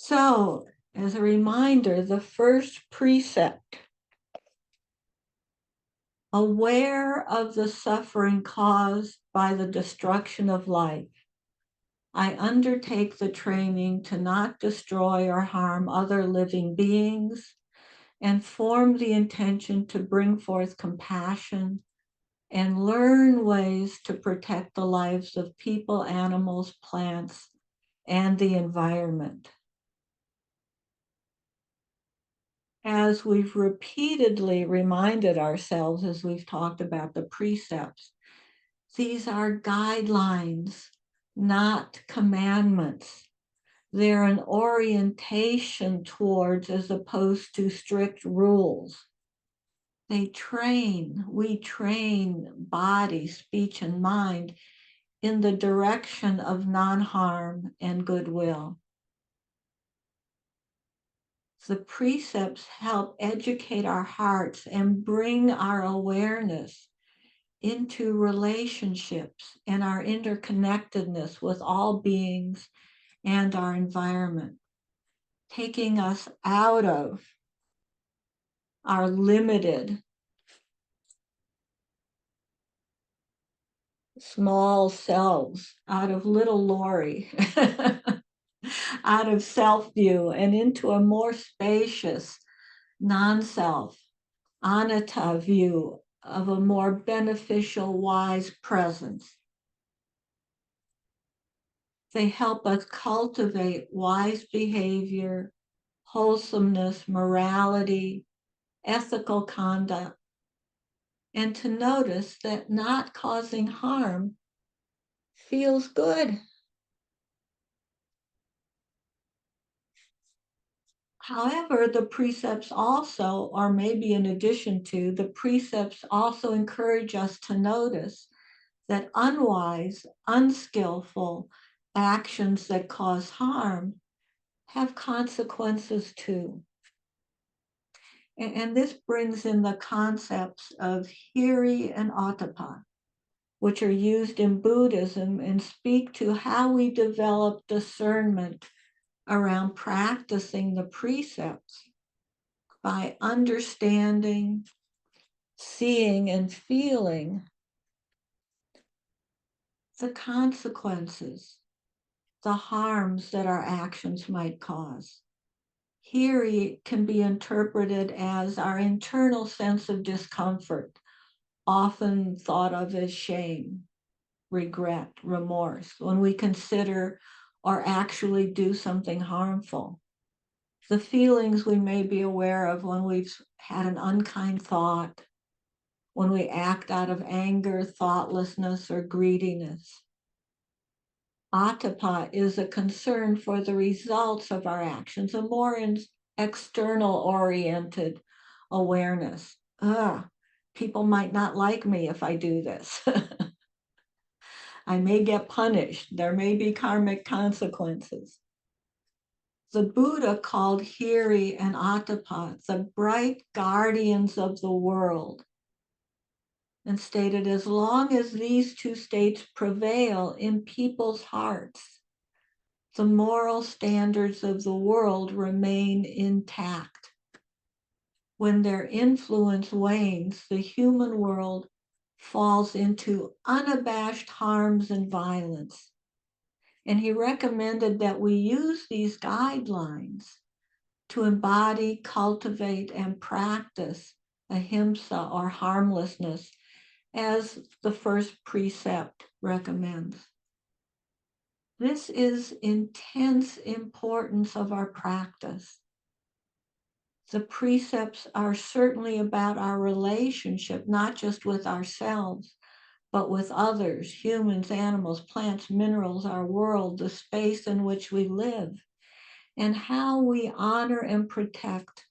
So, as a reminder, the first precept, aware of the suffering caused by the destruction of life, I undertake the training to not destroy or harm other living beings and form the intention to bring forth compassion and learn ways to protect the lives of people, animals, plants, and the environment. As we've repeatedly reminded ourselves as we've talked about the precepts, these are guidelines, not commandments. They're an orientation towards as opposed to strict rules. We train body, speech, and mind in the direction of non-harm and goodwill. The precepts help educate our hearts and bring our awareness into relationships and our interconnectedness with all beings and our environment, taking us out of our limited, small selves, out of little Lori, out of self-view and into a more spacious, non-self, anatta view of a more beneficial, wise presence. They help us cultivate wise behavior, wholesomeness, morality, ethical conduct, and to notice that not causing harm feels good. However, the precepts also, or maybe in addition to, the precepts also encourage us to notice that unwise, unskillful actions that cause harm have consequences too. And this brings in the concepts of Hiri and Ottappa, which are used in Buddhism and speak to how we develop discernment around practicing the precepts by understanding, seeing, and feeling the consequences, the harms that our actions might cause. Hiri can be interpreted as our internal sense of discomfort, often thought of as shame, regret, remorse, when we consider or actually do something harmful. The feelings we may be aware of when we've had an unkind thought, when we act out of anger, thoughtlessness, or greediness. Ottappa is a concern for the results of our actions, a more external oriented awareness. People might not like me if I do this. I may get punished. There may be karmic consequences. The Buddha called Hiri and Ottappa the bright guardians of the world, and stated, as long as these two states prevail in people's hearts, the moral standards of the world remain intact. When their influence wanes, the human world falls into unabashed harms and violence. And he recommended that we use these guidelines to embody, cultivate, and practice ahimsa or harmlessness, as the first precept recommends. This is intense importance of our practice. The precepts are certainly about our relationship, not just with ourselves, but with others, humans, animals, plants, minerals, our world, the space in which we live, and how we honor and protect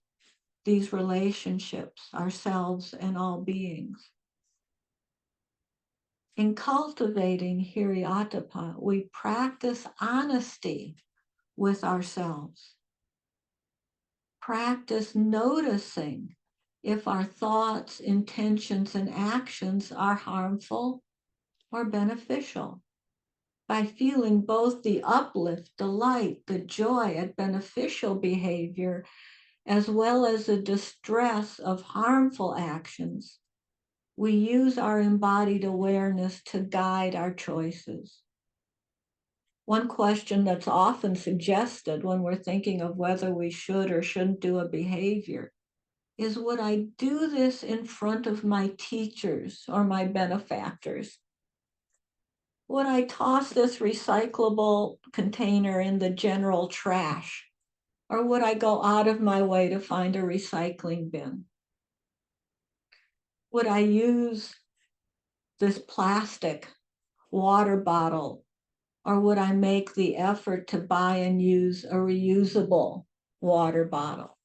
these relationships, ourselves and all beings. In cultivating Hiri Ottappa, we practice honesty with ourselves. Practice noticing if our thoughts, intentions, and actions are harmful or beneficial by feeling both the uplift, delight, the joy at beneficial behavior, as well as the distress of harmful actions, we use our embodied awareness to guide our choices. One question that's often suggested when we're thinking of whether we should or shouldn't do a behavior is, would I do this in front of my teachers or my benefactors? Would I toss this recyclable container in the general trash? Or would I go out of my way to find a recycling bin? Would I use this plastic water bottle, or would I make the effort to buy and use a reusable water bottle?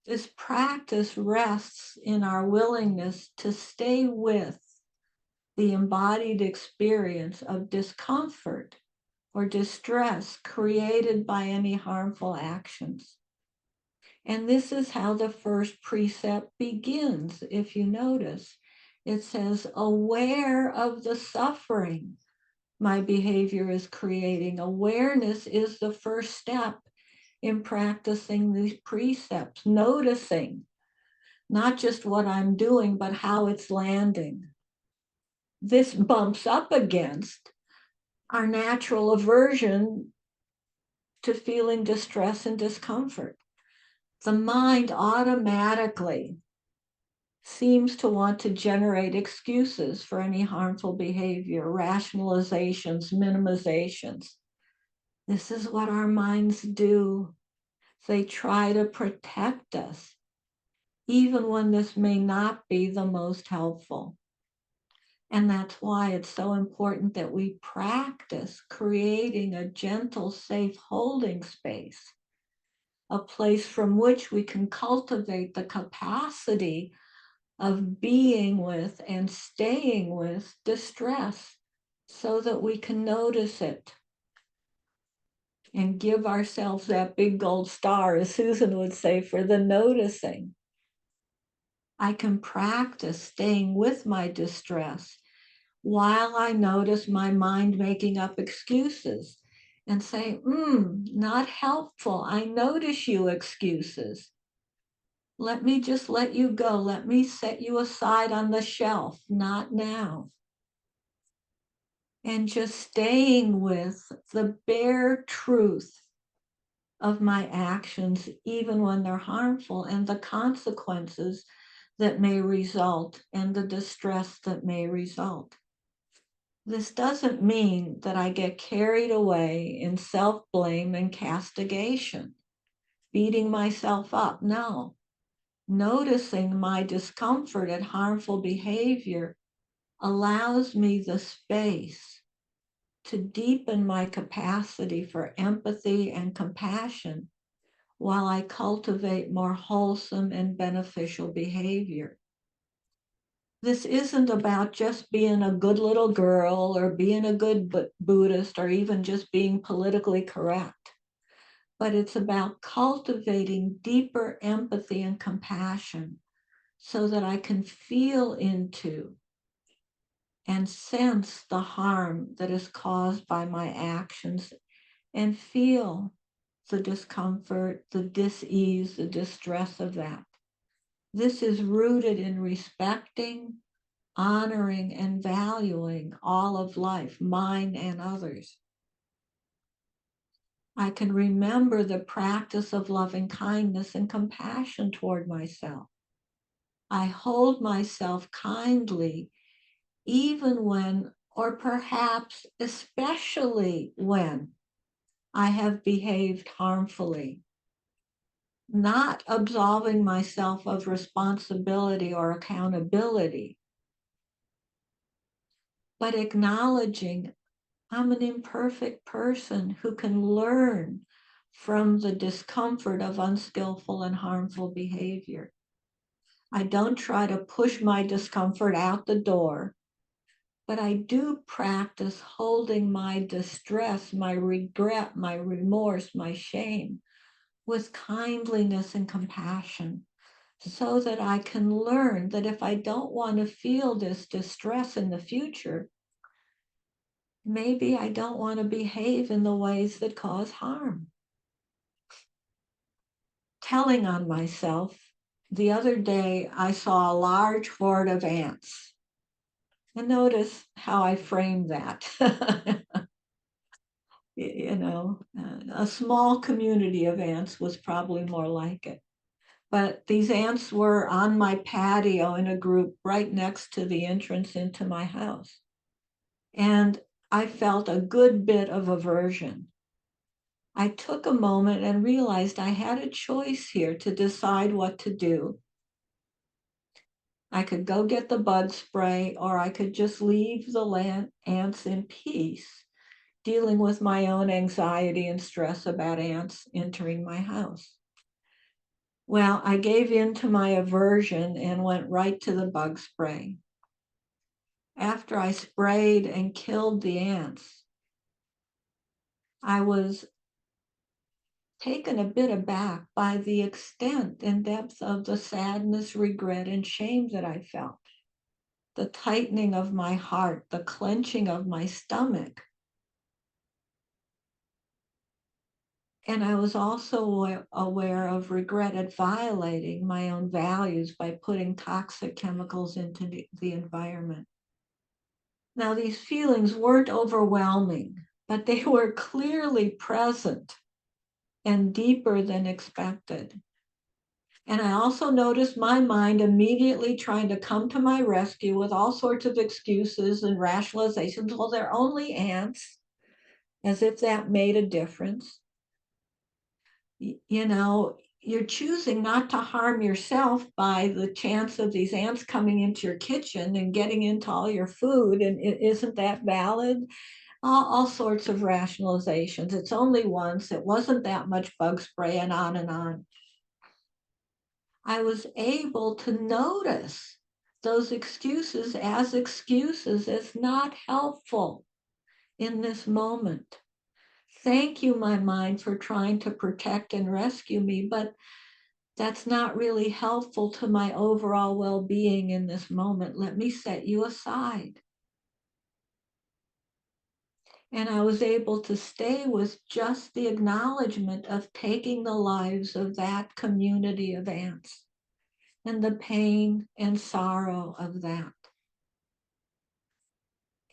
This practice rests in our willingness to stay with the embodied experience of discomfort or distress created by any harmful actions. And this is how the first precept begins, if you notice. It says, aware of the suffering my behavior is creating. Awareness is the first step in practicing these precepts, noticing not just what I'm doing, but how it's landing. This bumps up against our natural aversion to feeling distress and discomfort. The mind automatically seems to want to generate excuses for any harmful behavior, rationalizations, minimizations. This is what our minds do. They try to protect us, even when this may not be the most helpful. And that's why it's so important that we practice creating a gentle, safe holding space, a place from which we can cultivate the capacity of being with and staying with distress so that we can notice it and give ourselves that big gold star, as Susan would say, for the noticing. I can practice staying with my distress while I notice my mind making up excuses and say, not helpful. I notice you excuses. Let me just let you go. Let me set you aside on the shelf, not now. And just staying with the bare truth of my actions, even when they're harmful, and the consequences that may result and the distress that may result. This doesn't mean that I get carried away in self-blame and castigation, beating myself up. No. Noticing my discomfort at harmful behavior allows me the space to deepen my capacity for empathy and compassion while I cultivate more wholesome and beneficial behavior. This isn't about just being a good little girl or being a good Buddhist or even just being politically correct, but it's about cultivating deeper empathy and compassion so that I can feel into and sense the harm that is caused by my actions and feel the discomfort, the dis-ease, the distress of that. This is rooted in respecting, honoring, and valuing all of life, mine and others. I can remember the practice of loving kindness and compassion toward myself. I hold myself kindly even when, or perhaps especially when, I have behaved harmfully, not absolving myself of responsibility or accountability, but acknowledging I'm an imperfect person who can learn from the discomfort of unskillful and harmful behavior. I don't try to push my discomfort out the door, but I do practice holding my distress, my regret, my remorse, my shame with kindliness and compassion so that I can learn that if I don't want to feel this distress in the future, maybe I don't want to behave in the ways that cause harm. Telling on myself, the other day I saw a large horde of ants. And notice how I framed that. A small community of ants was probably more like it. But these ants were on my patio in a group right next to the entrance into my house. And I felt a good bit of aversion. I took a moment and realized I had a choice here to decide what to do. I could go get the bug spray, or I could just leave the ants in peace, dealing with my own anxiety and stress about ants entering my house. Well, I gave in to my aversion and went right to the bug spray. After I sprayed and killed the ants, I was taken a bit aback by the extent and depth of the sadness, regret, and shame that I felt. The tightening of my heart, the clenching of my stomach. And I was also aware of regret at violating my own values by putting toxic chemicals into the environment. Now, these feelings weren't overwhelming, but they were clearly present and deeper than expected. And I also noticed my mind immediately trying to come to my rescue with all sorts of excuses and rationalizations. Well, they're only ants, as if that made a difference. You're choosing not to harm yourself by the chance of these ants coming into your kitchen and getting into all your food. And isn't that valid? All sorts of rationalizations. It's only once. It wasn't that much bug spray, and on and on. I was able to notice those excuses as not helpful in this moment. Thank you, my mind, for trying to protect and rescue me, but that's not really helpful to my overall well-being in this moment. Let me set you aside. And I was able to stay with just the acknowledgement of taking the lives of that community of ants and the pain and sorrow of that.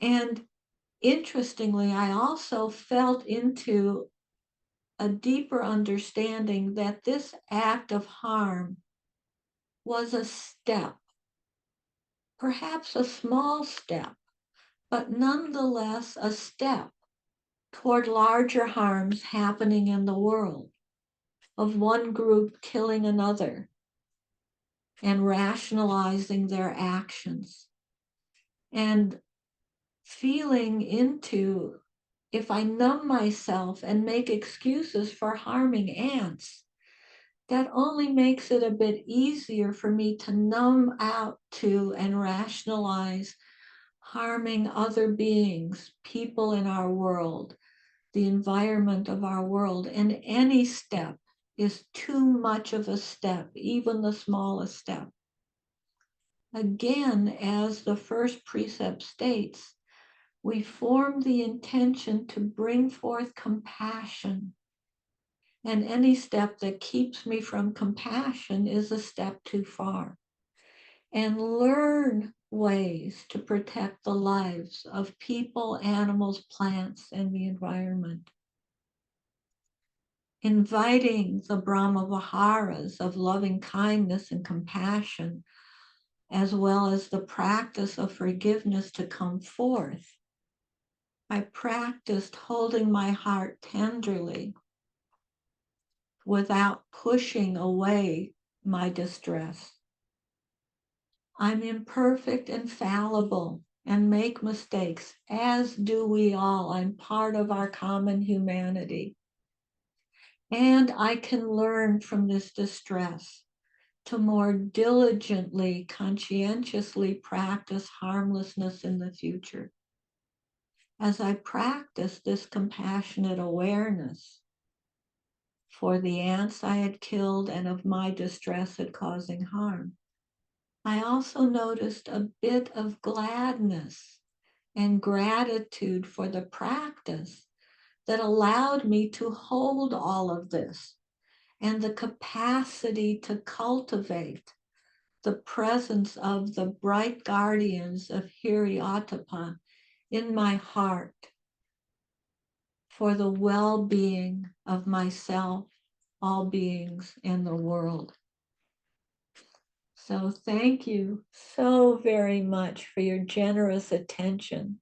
And interestingly, I also felt into a deeper understanding that this act of harm was a step, perhaps a small step, but nonetheless a step toward larger harms happening in the world, of one group killing another and rationalizing their actions, and feeling into, if I numb myself and make excuses for harming ants, that only makes it a bit easier for me to numb out to and rationalize harming other beings, people in our world, the environment of our world. And any step is too much of a step, even the smallest step. Again, as the first precept states, we form the intention to bring forth compassion. And any step that keeps me from compassion is a step too far. And learn ways to protect the lives of people, animals, plants, and the environment. Inviting the Brahma Viharas of loving kindness and compassion, as well as the practice of forgiveness, to come forth. I practiced holding my heart tenderly without pushing away my distress. I'm imperfect and fallible and make mistakes, as do we all. I'm part of our common humanity. And I can learn from this distress to more diligently, conscientiously practice harmlessness in the future. As I practice this compassionate awareness for the ants I had killed and of my distress at causing harm, I also noticed a bit of gladness and gratitude for the practice that allowed me to hold all of this and the capacity to cultivate the presence of the bright guardians of Hiri Ottappa in my heart for the well-being of myself, all beings, and the world. So thank you so very much for your generous attention